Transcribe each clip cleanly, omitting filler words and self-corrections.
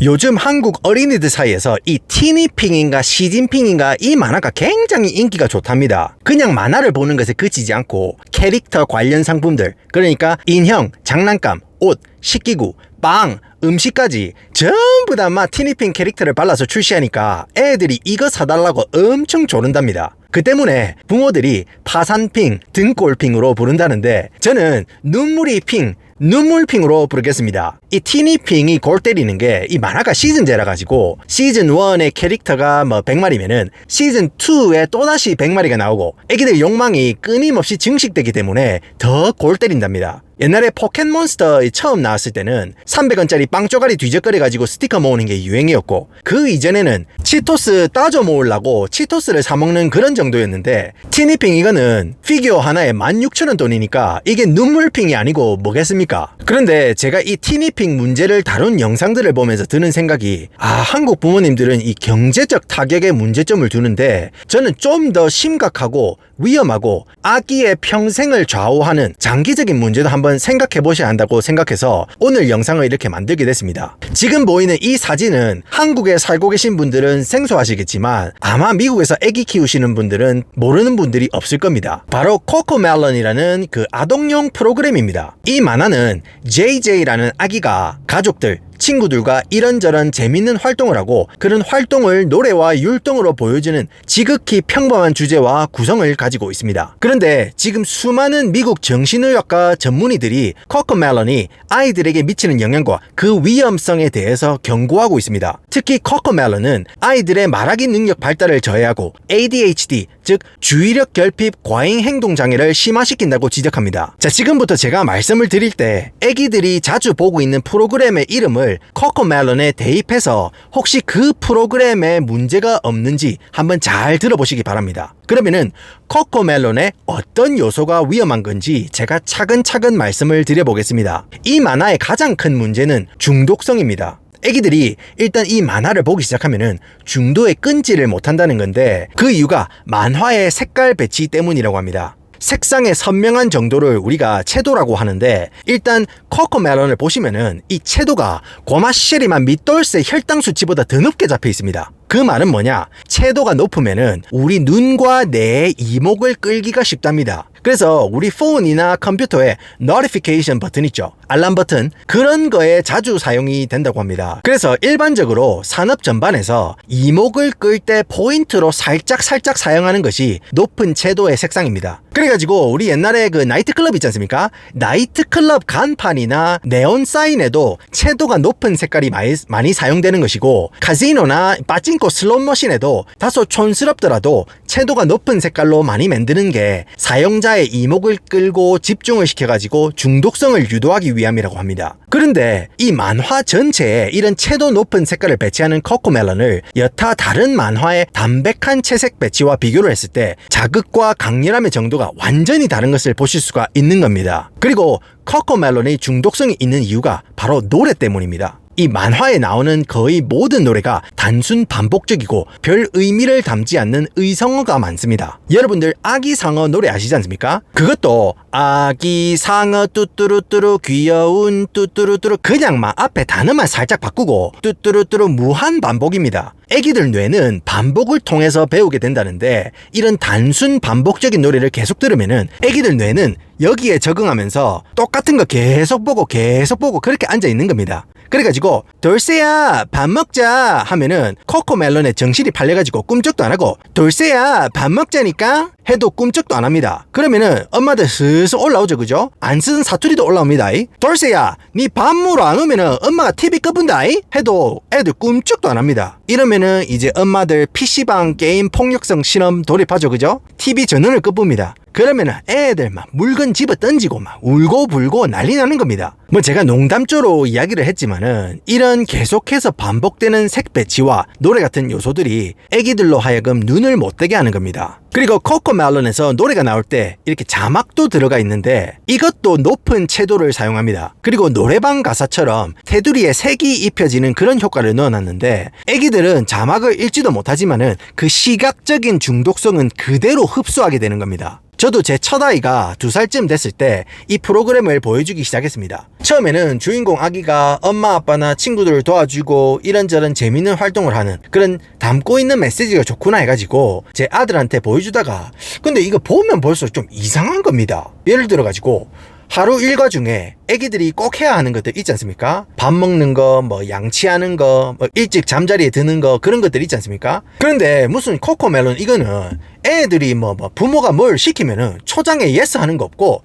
요즘 한국 어린이들 사이에서 이 티니핑인가 시진핑인가 이 만화가 굉장히 인기가 좋답니다. 그냥 만화를 보는 것에 그치지 않고 캐릭터 관련 상품들, 그러니까 인형, 장난감, 옷, 식기구, 빵, 음식까지 전부 다 막 티니핑 캐릭터를 발라서 출시하니까 애들이 이거 사달라고 엄청 조른답니다. 그 때문에 부모들이 파산핑, 등골핑으로 부른다는데 저는 눈물이 핑, 눈물핑으로 부르겠습니다. 이 티니핑이 골 때리는 게 이 만화가 시즌제라 가지고 시즌 1의 캐릭터가 뭐 100마리면은 시즌 2에 또다시 100마리가 나오고 애기들 욕망이 끊임없이 증식되기 때문에 더 골 때린답니다. 옛날에 포켓몬스터 처음 나왔을 때는 300원짜리 빵 쪼가리 뒤적거려 가지고 스티커 모으는 게 유행이었고, 그 이전에는 치토스 따져 모으려고 치토스를 사먹는 그런 정도였는데, 티니핑 이거는 피규어 하나에 16,000원 돈이니까 이게 눈물핑이 아니고 뭐겠습니까? 그런데 제가 이 티니핑 문제를 다룬 영상들을 보면서 드는 생각이, 한국 부모님들은 이 경제적 타격에 문제점을 두는데 저는 좀 더 심각하고 위험하고 아기의 평생을 좌우하는 장기적인 문제도 한번 생각해 보셔야 한다고 생각해서 오늘 영상을 이렇게 만들게 됐습니다. 지금 보이는 이 사진은 한국에 살고 계신 분들은 생소하시겠지만 아마 미국에서 아기 키우시는 분들은 모르는 분들이 없을 겁니다. 바로 코코멜론이라는 그 아동용 프로그램입니다. 이 만화는 JJ라는 아기가 가족들, 친구들과 이런저런 재밌는 활동을 하고 그런 활동을 노래와 율동으로 보여주는 지극히 평범한 주제와 구성을 가지고 있습니다. 그런데 지금 수많은 미국 정신의학과 전문의들이 코코멜론이 아이들에게 미치는 영향과 그 위험성에 대해서 경고하고 있습니다. 특히 코코멜론은 아이들의 말하기 능력 발달을 저해하고 ADHD, 즉 주의력 결핍 과잉 행동 장애를 심화시킨다고 지적합니다. 자, 지금부터 제가 말씀을 드릴 때 애기들이 자주 보고 있는 프로그램의 이름을 코코멜론에 대입해서 혹시 그 프로그램에 문제가 없는지 한번 잘 들어보시기 바랍니다. 그러면은 코코멜론의 어떤 요소가 위험한 건지 제가 차근차근 말씀을 드려보겠습니다. 이 만화의 가장 큰 문제는 중독성입니다. 애기들이 일단 이 만화를 보기 시작하면은 중도에 끊지를 못한다는 건데, 그 이유가 만화의 색깔 배치 때문이라고 합니다. 색상의 선명한 정도를 우리가 채도라고 하는데, 일단 코코멜론을 보시면은 이 채도가 고마시리만 밑돌쇠 혈당 수치보다 더 높게 잡혀 있습니다. 그 말은 뭐냐? 채도가 높으면은 우리 눈과 뇌의 이목을 끌기가 쉽답니다. 그래서 우리 폰이나 컴퓨터에 노티피케이션 버튼 있죠, 알람 버튼, 그런 거에 자주 사용이 된다고 합니다. 그래서 일반적으로 산업 전반에서 이목을 끌 때 포인트로 살짝 사용하는 것이 높은 채도의 색상입니다. 그래가지고 우리 옛날에 그 나이트클럽 있지 않습니까? 나이트클럽 간판이나 네온 사인에도 채도가 높은 색깔이 많이 사용되는 것이고, 카지노나 빠찡코 슬롯머신에도 다소 촌스럽더라도 채도가 높은 색깔로 많이 만드는 게 사용자의 이목을 끌고 집중을 시켜가지고 중독성을 유도하기 위함이라고 합니다. 그런데 이 만화 전체에 이런 채도 높은 색깔을 배치하는 코코멜론을 여타 다른 만화의 담백한 채색 배치와 비교를 했을 때 자극과 강렬함의 정도가 완전히 다른 것을 보실 수가 있는 겁니다. 그리고 코코멜론의 중독성이 있는 이유가 바로 노래 때문입니다. 이 만화에 나오는 거의 모든 노래가 단순 반복적이고 별 의미를 담지 않는 의성어가 많습니다. 여러분들 아기상어 노래 아시지 않습니까? 그것도 아기상어 뚜뚜루뚜루 귀여운 뚜뚜루뚜루 그냥 막 앞에 단어만 살짝 바꾸고 뚜뚜루뚜루 무한 반복입니다. 애기들 뇌는 반복을 통해서 배우게 된다는데, 이런 단순 반복적인 노래를 계속 들으면은 애기들 뇌는 여기에 적응하면서 똑같은 거 계속 보고 그렇게 앉아 있는 겁니다. 그래가지고 돌쇠야 밥 먹자 하면은 코코멜론의 정신이 팔려가지고 꿈쩍도 안 하고, 돌쇠야 밥 먹자니까 해도 꿈쩍도 안 합니다. 그러면은 엄마들 슬슬 올라오죠, 그죠? 안 쓰는 사투리도 올라옵니다. 돌쇠야 니 밥 먹으러 안 오면은 엄마가 TV 꺼본다 해도 애들 꿈쩍도 안 합니다. 이러면은 이제 엄마들 PC방 게임 폭력성 실험 돌입하죠, 그죠? TV 전원을 꺼봅니다. 그러면은 애들 막 물건 집어 던지고 막 울고 불고 난리 나는 겁니다. 뭐 제가 농담조로 이야기를 했지만은 이런 계속해서 반복되는 색 배치와 노래 같은 요소들이 애기들로 하여금 눈을 못 뜨게 하는 겁니다. 그리고 코코멜론에서 노래가 나올 때 이렇게 자막도 들어가 있는데 이것도 높은 채도를 사용합니다. 그리고 노래방 가사처럼 테두리에 색이 입혀지는 그런 효과를 넣어놨는데, 애기들은 자막을 읽지도 못하지만은 그 시각적인 중독성은 그대로 흡수하게 되는 겁니다. 저도 제 첫아이가 2살쯤 됐을 때 이 프로그램을 보여주기 시작했습니다. 처음에는 주인공 아기가 엄마 아빠나 친구들을 도와주고 이런저런 재밌는 활동을 하는 그런 담고 있는 메시지가 좋구나 해가지고 제 아들한테 보여주다가 근데 이거 보면 볼수록 좀 이상한 겁니다. 예를 들어가지고 하루 일과 중에 애기들이 꼭 해야 하는 것들 있지 않습니까? 밥 먹는 거, 뭐 양치하는 거, 뭐 일찍 잠자리에 드는 거 그런 것들 있지 않습니까? 그런데 무슨 코코멜론 이거는 애들이 뭐 부모가 뭘 시키면은 초장에 예스 하는 거 없고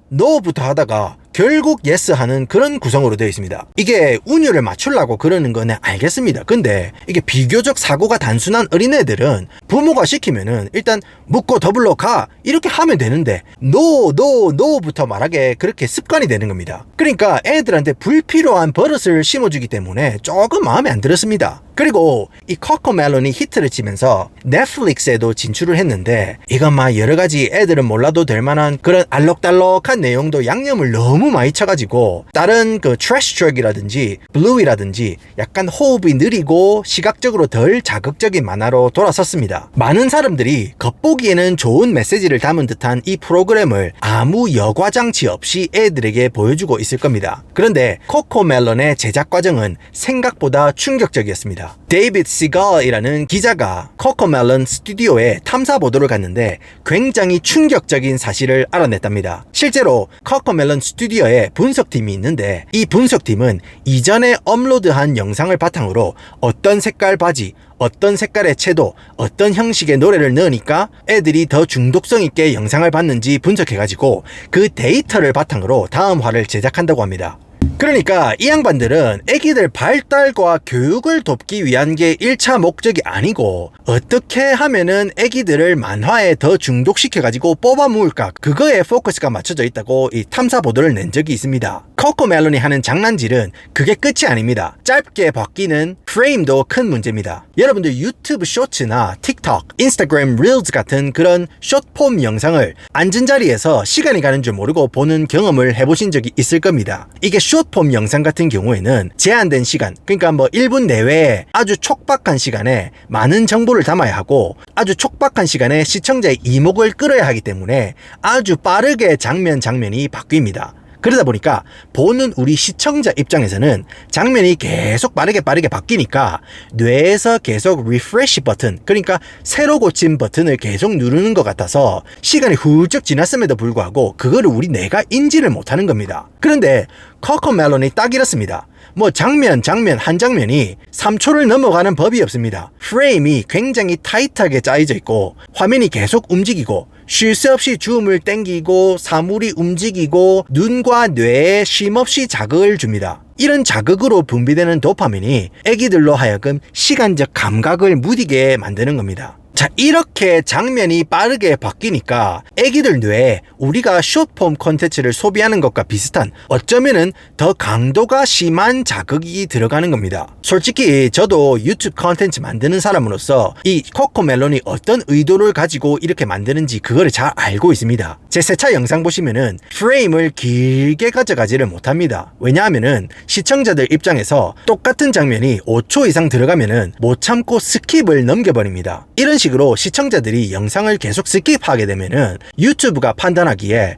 노부터 하다가 결국 예스 하는 그런 구성으로 되어 있습니다. 이게 운율을 맞추려고 그러는 거는 알겠습니다. 근데 이게 비교적 사고가 단순한 어린애들은 부모가 시키면은 일단 묻고 더블로 가 이렇게 하면 되는데 노부터 말하게 그렇게 습관이 되는 겁니다. 그러니까 애들한테 불필요한 버릇을 심어주기 때문에 조금 마음에 안 들었습니다. 그리고 이 코코멜론이 히트를 치면서 넷플릭스에도 진출을 했는데 이건 막 여러가지 애들은 몰라도 될 만한 그런 알록달록한 내용도 양념을 너무 많이 쳐가지고 다른 그 트래쉬 트럭이라든지 블루이라든지 약간 호흡이 느리고 시각적으로 덜 자극적인 만화로 돌아섰습니다. 많은 사람들이 겉보기에는 좋은 메시지를 담은 듯한 이 프로그램을 아무 여과장치 없이 애들에게 보여주고 있을 겁니다. 그런데 코코멜론의 제작 과정은 생각보다 충격적이었습니다. 데이비드 시걸이라는 기자가 코코멜론 스튜디오에 탐사 보도를 갔는데 굉장히 충격적인 사실을 알아냈답니다. 실제로 코코멜론 스튜디오에 분석팀이 있는데 이 분석팀은 이전에 업로드한 영상을 바탕으로 어떤 색깔 바지, 어떤 색깔의 채도, 어떤 형식의 노래를 넣으니까 애들이 더 중독성 있게 영상을 봤는지 분석해가지고 그 데이터를 바탕으로 다음 화를 제작한다고 합니다. 그러니까 이 양반들은 애기들 발달과 교육을 돕기 위한 게 1차 목적이 아니고 어떻게 하면은 애기들을 만화에 더 중독시켜가지고 뽑아 모을까 그거에 포커스가 맞춰져 있다고 이 탐사 보도를 낸 적이 있습니다. 코코멜론이 하는 장난질은 그게 끝이 아닙니다. 짧게 바뀌는 프레임도 큰 문제입니다. 여러분들 유튜브 쇼츠나 틱톡, 인스타그램 릴즈 같은 그런 숏폼 영상을 앉은 자리에서 시간이 가는 줄 모르고 보는 경험을 해보신 적이 있을 겁니다. 이게 숏폼 영상 같은 경우에는 제한된 시간, 그러니까 뭐 1분 내외에 아주 촉박한 시간에 많은 정보를 담아야 하고 아주 촉박한 시간에 시청자의 이목을 끌어야 하기 때문에 아주 빠르게 장면이 바뀝니다. 그러다 보니까 보는 우리 시청자 입장에서는 장면이 계속 빠르게 바뀌니까 뇌에서 계속 리프레시 버튼, 그러니까 새로 고침 버튼을 계속 누르는 것 같아서 시간이 훌쩍 지났음에도 불구하고 그거를 우리 뇌가 인지를 못하는 겁니다. 그런데 코코멜론이 딱 이렇습니다. 뭐 장면 한 장면이 3초를 넘어가는 법이 없습니다. 프레임이 굉장히 타이트하게 짜여져 있고 화면이 계속 움직이고 쉴 새 없이 줌을 당기고 사물이 움직이고 눈과 뇌에 쉼없이 자극을 줍니다. 이런 자극으로 분비되는 도파민이 애기들로 하여금 시간적 감각을 무디게 만드는 겁니다. 자, 이렇게 장면이 빠르게 바뀌니까 애기들 뇌에 우리가 숏폼 콘텐츠를 소비하는 것과 비슷한 어쩌면은 더 강도가 심한 자극이 들어가는 겁니다. 솔직히 저도 유튜브 콘텐츠 만드는 사람으로서 이 코코멜론이 어떤 의도를 가지고 이렇게 만드는지 그거를 잘 알고 있습니다. 제 세차 영상 보시면은 프레임을 길게 가져가지를 못합니다. 왜냐하면은 시청자들 입장에서 똑같은 장면이 5초 이상 들어가면은 못 참고 스킵을 넘겨버립니다. 이런 식으로 시청자들이 영상을 계속 스킵하게 되면은 유튜브가 판단하기에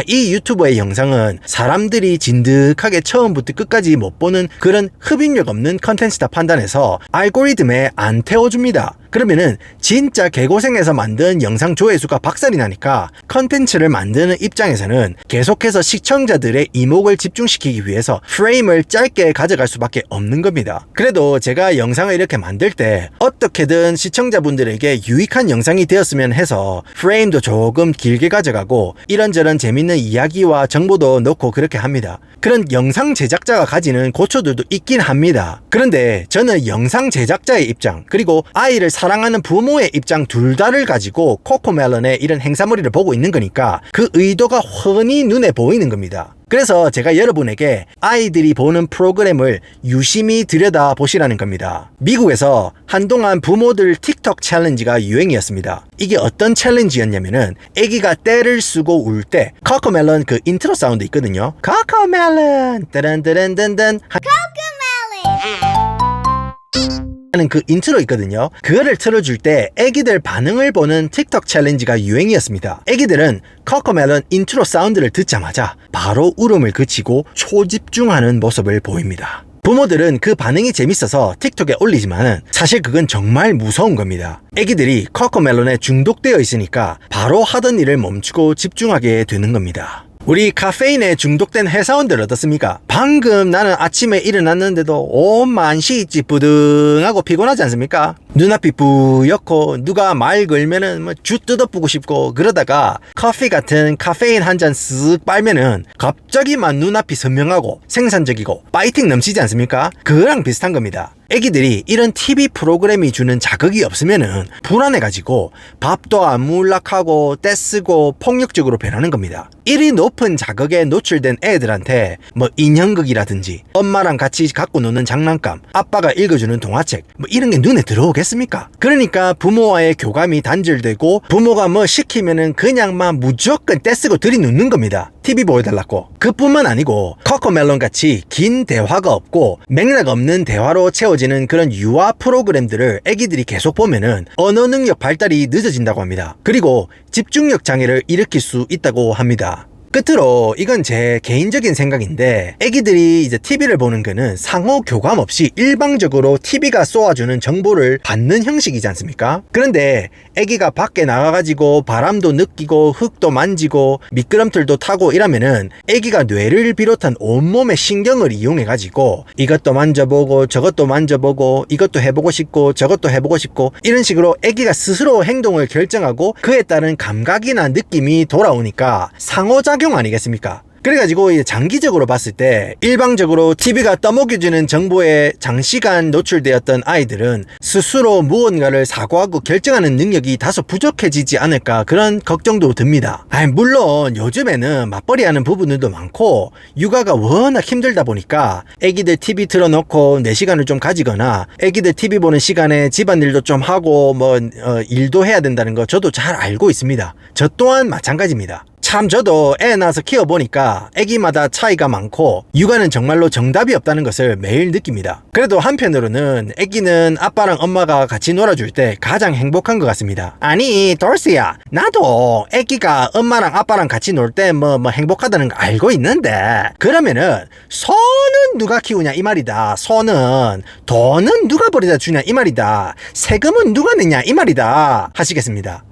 이 유튜버의 영상은 사람들이 진득하게 처음부터 끝까지 못 보는 그런 흡입력 없는 컨텐츠다 판단해서 알고리즘에 안 태워줍니다. 그러면은 진짜 개고생해서 만든 영상 조회수가 박살이 나니까 컨텐츠를 만드는 입장에서는 계속해서 시청자들의 이목을 집중시키기 위해서 프레임을 짧게 가져갈 수밖에 없는 겁니다. 그래도 제가 영상을 이렇게 만들 때 어떻게든 시청자분들에게 유익한 영상이 되었으면 해서 프레임도 조금 길게 가져가고 이런저런 재밌는 이야기와 정보도 넣고 그렇게 합니다. 그런 영상 제작자가 가지는 고초들도 있긴 합니다. 그런데 저는 영상 제작자의 입장 그리고 아이를 사랑하는 부모의 입장 둘 다를 가지고 코코멜론의 이런 행사머리를 보고 있는 거니까 그 의도가 훤히 눈에 보이는 겁니다. 그래서 제가 여러분에게 아이들이 보는 프로그램을 유심히 들여다보시라는 겁니다. 미국에서 한동안 부모들 틱톡 챌린지가 유행이었습니다. 이게 어떤 챌린지였냐면은 아기가 떼를 쓰고 울 때 코코멜론 그 인트로 사운드 있거든요. 코코멜론 따란따란단단 하는 그 인트로 있거든요. 그거를 틀어줄 때 애기들 반응을 보는 틱톡 챌린지가 유행이었습니다. 애기들은 코코멜론 인트로 사운드를 듣자마자 바로 울음을 그치고 초집중하는 모습을 보입니다. 부모들은 그 반응이 재밌어서 틱톡에 올리지만 사실 그건 정말 무서운 겁니다. 애기들이 코코멜론에 중독되어 있으니까 바로 하던 일을 멈추고 집중하게 되는 겁니다. 우리 카페인에 중독된 회사원들 어떻습니까? 방금 나는 아침에 일어났는데도 온만 시찌뿌둥하고 피곤하지 않습니까? 눈앞이 뿌옇고 누가 말 걸면은 주 뜯어보고 싶고 그러다가 커피 같은 카페인 한 잔 쓱 빨면은 갑자기 막 눈앞이 선명하고 생산적이고 파이팅 넘치지 않습니까? 그거랑 비슷한 겁니다. 애기들이 이런 TV 프로그램이 주는 자극이 없으면은 불안해가지고 밥도 안 물락하고 떼쓰고 폭력적으로 변하는 겁니다. 일이 높은 자극에 노출된 애들한테 인형극이라든지 엄마랑 같이 갖고 노는 장난감, 아빠가 읽어주는 동화책 이런 게 눈에 들어오겠습니까? 그러니까 부모와의 교감이 단절되고 부모가 시키면은 그냥 막 무조건 떼쓰고 들이눕는 겁니다. TV 보여달라고. 그뿐만 아니고 코코멜론 같이 긴 대화가 없고 맥락 없는 대화로 채워지는 그런 유아 프로그램들을 애기들이 계속 보면은 언어 능력 발달이 늦어진다고 합니다. 그리고 집중력 장애를 일으킬 수 있다고 합니다. 끝으로 이건 제 개인적인 생각인데 애기들이 이제 TV를 보는 거는 상호 교감 없이 일방적으로 TV가 쏘아주는 정보를 받는 형식이지 않습니까? 그런데 애기가 밖에 나가가지고 바람도 느끼고 흙도 만지고 미끄럼틀도 타고 이러면은 애기가 뇌를 비롯한 온몸의 신경을 이용해가지고 이것도 만져보고 저것도 만져보고 이것도 해보고 싶고 저것도 해보고 싶고 이런 식으로 애기가 스스로 행동을 결정하고 그에 따른 감각이나 느낌이 돌아오니까 상호작용 아니겠습니까? 그래가지고 장기적으로 봤을 때 일방적으로 TV가 떠먹여주는 정보에 장시간 노출되었던 아이들은 스스로 무언가를 사고하고 결정하는 능력이 다소 부족해지지 않을까 그런 걱정도 듭니다. 물론 요즘에는 맞벌이하는 부부들도 많고 육아가 워낙 힘들다 보니까 애기들 TV 틀어놓고 내 시간을 좀 가지거나 애기들 TV 보는 시간에 집안일도 좀 하고 일도 해야 된다는 거 저도 잘 알고 있습니다. 저 또한 마찬가지입니다. 참 저도 애 낳아서 키워보니까 애기마다 차이가 많고 육아는 정말로 정답이 없다는 것을 매일 느낍니다. 그래도 한편으로는 애기는 아빠랑 엄마가 같이 놀아줄 때 가장 행복한 것 같습니다. 아니 돌스야, 나도 애기가 엄마랑 아빠랑 같이 놀 때 행복하다는 거 알고 있는데 그러면은 소는 누가 키우냐 이 말이다. 소는 돈은 누가 벌여다 주냐 이 말이다. 세금은 누가 내냐 이 말이다 하시겠습니다.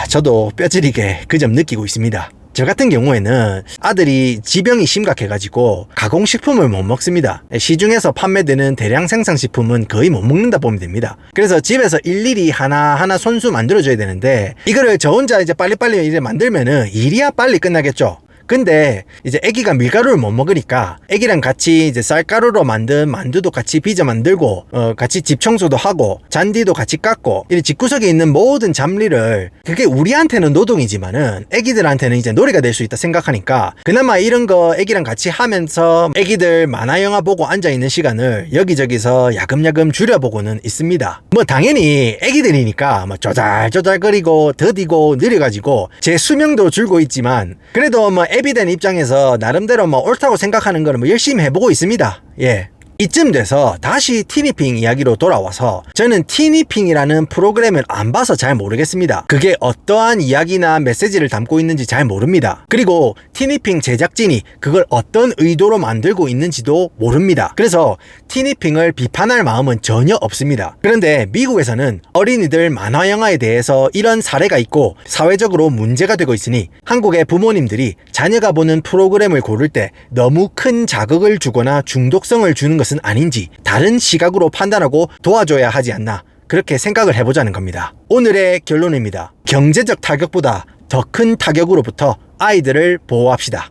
저도 뼈저리게 그 점 느끼고 있습니다. 저 같은 경우에는 아들이 지병이 심각해가지고 가공식품을 못 먹습니다. 시중에서 판매되는 대량 생산식품은 거의 못 먹는다 보면 됩니다. 그래서 집에서 일일이 하나하나 손수 만들어줘야 되는데 이거를 저 혼자 이제 빨리빨리 이제 만들면은 일이야 빨리 끝나겠죠. 근데 이제 애기가 밀가루를 못 먹으니까 애기랑 같이 이제 쌀가루로 만든 만두도 같이 빚어 만들고 같이 집 청소도 하고 잔디도 같이 깎고 이 집구석에 있는 모든 잡일을 그게 우리한테는 노동이지만은 애기들한테는 이제 놀이가 될 수 있다 생각하니까 그나마 이런 거 애기랑 같이 하면서 애기들 만화 영화 보고 앉아있는 시간을 여기저기서 야금야금 줄여보고는 있습니다. 당연히 애기들이니까 조잘조잘거리고 더디고 느려가지고 제 수명도 줄고 있지만 그래도 애비된 입장에서 나름대로 옳다고 생각하는 거는 열심히 해보고 있습니다. 예. 이쯤 돼서 다시 티니핑 이야기로 돌아와서 저는 티니핑이라는 프로그램을 안 봐서 잘 모르겠습니다. 그게 어떠한 이야기나 메시지를 담고 있는지 잘 모릅니다. 그리고 티니핑 제작진이 그걸 어떤 의도로 만들고 있는지도 모릅니다. 그래서 티니핑을 비판할 마음은 전혀 없습니다. 그런데 미국에서는 어린이들 만화 영화에 대해서 이런 사례가 있고 사회적으로 문제가 되고 있으니 한국의 부모님들이 자녀가 보는 프로그램을 고를 때 너무 큰 자극을 주거나 중독성을 주는 것은 아닌지 다른 시각으로 판단하고 도와줘야 하지 않나 그렇게 생각을 해보자는 겁니다. 오늘의 결론입니다. 경제적 타격보다 더 큰 타격으로부터 아이들을 보호합시다.